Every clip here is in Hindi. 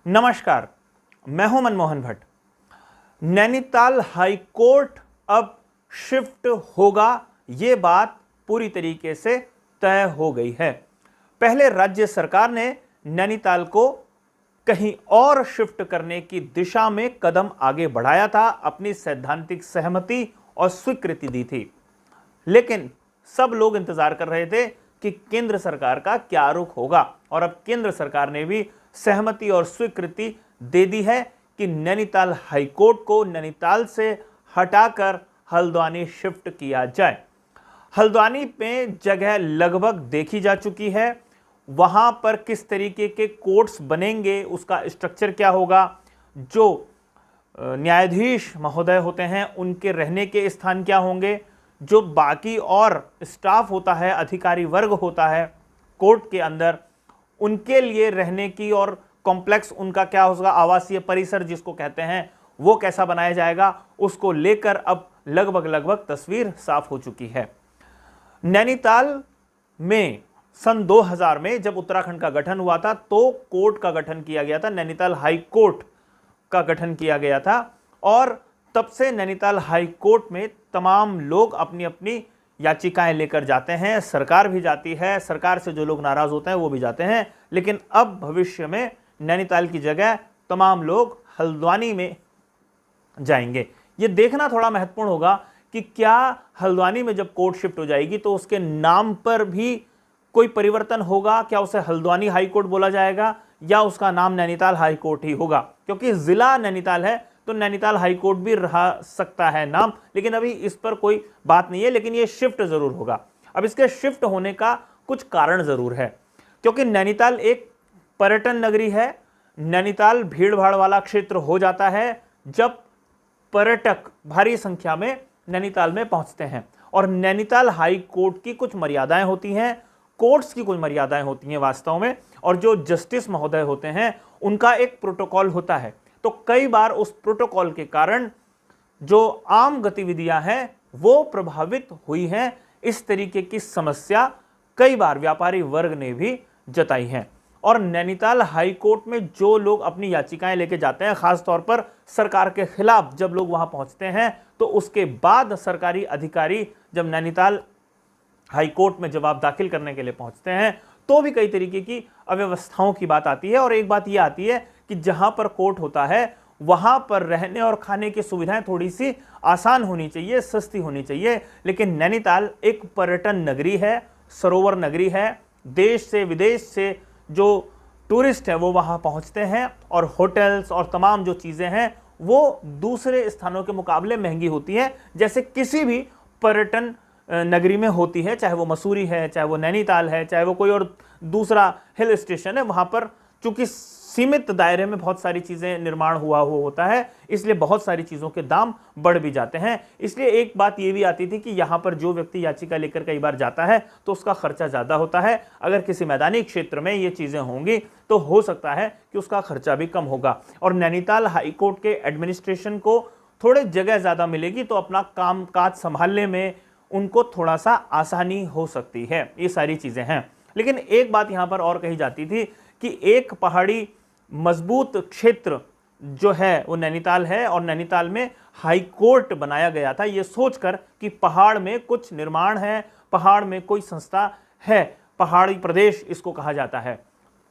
नमस्कार, मैं हूं मनमोहन भट्ट। नैनीताल हाई कोर्ट अब शिफ्ट होगा, यह बात पूरी तरीके से तय हो गई है। पहले राज्य सरकार ने नैनीताल को कहीं और शिफ्ट करने की दिशा में कदम आगे बढ़ाया था, अपनी सैद्धांतिक सहमति और स्वीकृति दी थी। लेकिन सब लोग इंतजार कर रहे थे कि केंद्र सरकार का क्या रुख होगा, और अब केंद्र सरकार ने भी सहमति और स्वीकृति दे दी है कि नैनीताल हाईकोर्ट को नैनीताल से हटाकर हल्द्वानी शिफ्ट किया जाए। हल्द्वानी में जगह लगभग देखी जा चुकी है। वहां पर किस तरीके के कोर्ट्स बनेंगे, उसका स्ट्रक्चर क्या होगा, जो न्यायाधीश महोदय होते हैं उनके रहने के स्थान क्या होंगे, जो बाकी और स्टाफ होता है, अधिकारी वर्ग होता है कोर्ट के अंदर, उनके लिए रहने की और कॉम्प्लेक्स उनका क्या होगा, आवासीय परिसर जिसको कहते हैं, वो कैसा बनाया जाएगा, उसको लेकर अब लगभग तस्वीर साफ हो चुकी है। नैनीताल में सन 2000 में जब उत्तराखंड का गठन हुआ था तो कोर्ट का गठन किया गया था, नैनीताल हाई कोर्ट का गठन किया गया था, और तब से नैनीताल हाई कोर्ट में तमाम लोग अपनी अपनी याचिकाएं लेकर जाते हैं, सरकार भी जाती है, सरकार से जो लोग नाराज होते हैं वो भी जाते हैं। लेकिन अब भविष्य में नैनीताल की जगह तमाम लोग हल्द्वानी में जाएंगे। ये देखना थोड़ा महत्वपूर्ण होगा कि क्या हल्द्वानी में जब कोर्ट शिफ्ट हो जाएगी तो उसके नाम पर भी कोई परिवर्तन होगा, क्या उसे हल्द्वानी हाई कोर्ट बोला जाएगा या उसका नाम नैनीताल हाई कोर्ट ही होगा, क्योंकि जिला नैनीताल है तो नैनीताल हाई कोर्ट भी रह सकता है नाम, लेकिन अभी इस पर कोई बात नहीं है। लेकिन ये शिफ्ट जरूर होगा। अब इसके शिफ्ट होने का कुछ कारण जरूर है, क्योंकि नैनीताल एक पर्यटन नगरी है। नैनीताल भीड़ भाड़ वाला क्षेत्र हो जाता है जब पर्यटक भारी संख्या में नैनीताल में पहुंचते हैं, और नैनीताल हाई कोर्ट की कुछ मर्यादाएं होती हैं, कोर्ट्स की कुछ मर्यादाएं होती हैं वास्तव में, और जो जस्टिस महोदय होते हैं उनका एक प्रोटोकॉल होता है। तो कई बार उस प्रोटोकॉल के कारण जो आम गतिविधियां हैं वो प्रभावित हुई हैं। इस तरीके की समस्या कई बार व्यापारी वर्ग ने भी जताई है, और नैनीताल हाई कोर्ट में जो लोग अपनी याचिकाएं लेके जाते हैं, खास तौर पर सरकार के खिलाफ जब लोग वहां पहुंचते हैं, तो उसके बाद सरकारी अधिकारी जब नैनीताल हाई कोर्ट में जवाब दाखिल करने के लिए पहुंचते हैं तो भी कई तरीके की अव्यवस्थाओं की बात आती है। और एक बात यह आती है कि जहां पर कोर्ट होता है वहां पर रहने और खाने की सुविधाएं थोड़ी सी आसान होनी चाहिए, सस्ती होनी चाहिए। लेकिन नैनीताल एक पर्यटन नगरी है, सरोवर नगरी है। देश से विदेश से जो टूरिस्ट है वो वहां पहुंचते हैं, और होटल्स और तमाम जो चीजें हैं वो दूसरे स्थानों के मुकाबले महंगी होती है, जैसे किसी भी पर्यटन नगरी में होती है, चाहे वो मसूरी है, चाहे वो नैनीताल है, चाहे वो कोई और दूसरा हिल स्टेशन है। वहां पर चूंकि सीमित दायरे में बहुत सारी चीजें निर्माण हुआ होता है, इसलिए बहुत सारी चीजों के दाम बढ़ भी जाते हैं। इसलिए एक बात ये भी आती थी कि यहां पर जो व्यक्ति याचिका लेकर कई बार जाता है तो उसका खर्चा ज्यादा होता है। अगर किसी मैदानी क्षेत्र में ये चीजें होंगी तो हो सकता है कि उसका खर्चा भी कम होगा, और नैनीताल हाईकोर्ट के एडमिनिस्ट्रेशन को थोड़ी जगह ज्यादा मिलेगी तो अपना काम काज संभालने में उनको थोड़ा सा आसानी हो सकती है। ये सारी चीजें हैं। लेकिन एक बात यहां पर और कही जाती थी कि एक पहाड़ी मजबूत क्षेत्र जो है वो नैनीताल है, और नैनीताल में हाई कोर्ट बनाया गया था ये सोचकर कि पहाड़ में कुछ निर्माण है, पहाड़ में कोई संस्था है, पहाड़ी प्रदेश इसको कहा जाता है।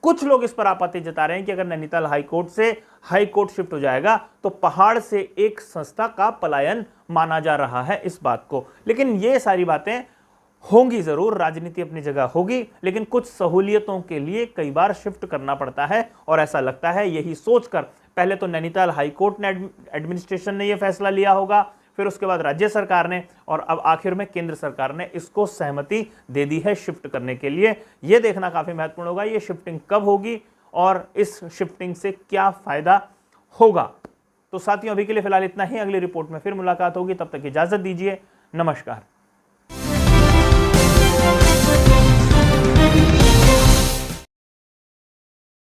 कुछ लोग इस पर आपत्ति जता रहे हैं कि अगर नैनीताल हाई कोर्ट से हाई कोर्ट शिफ्ट हो जाएगा तो पहाड़ से एक संस्था का पलायन माना जा रहा है इस बात को। लेकिन ये सारी बातें होंगी जरूर, राजनीति अपनी जगह होगी, लेकिन कुछ सहूलियतों के लिए कई बार शिफ्ट करना पड़ता है, और ऐसा लगता है यही सोचकर पहले तो नैनीताल हाई कोर्ट ने एडमिनिस्ट्रेशन ने यह फैसला लिया होगा, फिर उसके बाद राज्य सरकार ने, और अब आखिर में केंद्र सरकार ने इसको सहमति दे दी है शिफ्ट करने के लिए। यह देखना काफी महत्वपूर्ण होगा ये शिफ्टिंग कब होगी और इस शिफ्टिंग से क्या फायदा होगा। तो साथियों, अभी के लिए फिलहाल इतना ही। अगली रिपोर्ट में फिर मुलाकात होगी, तब तक इजाजत दीजिए। नमस्कार।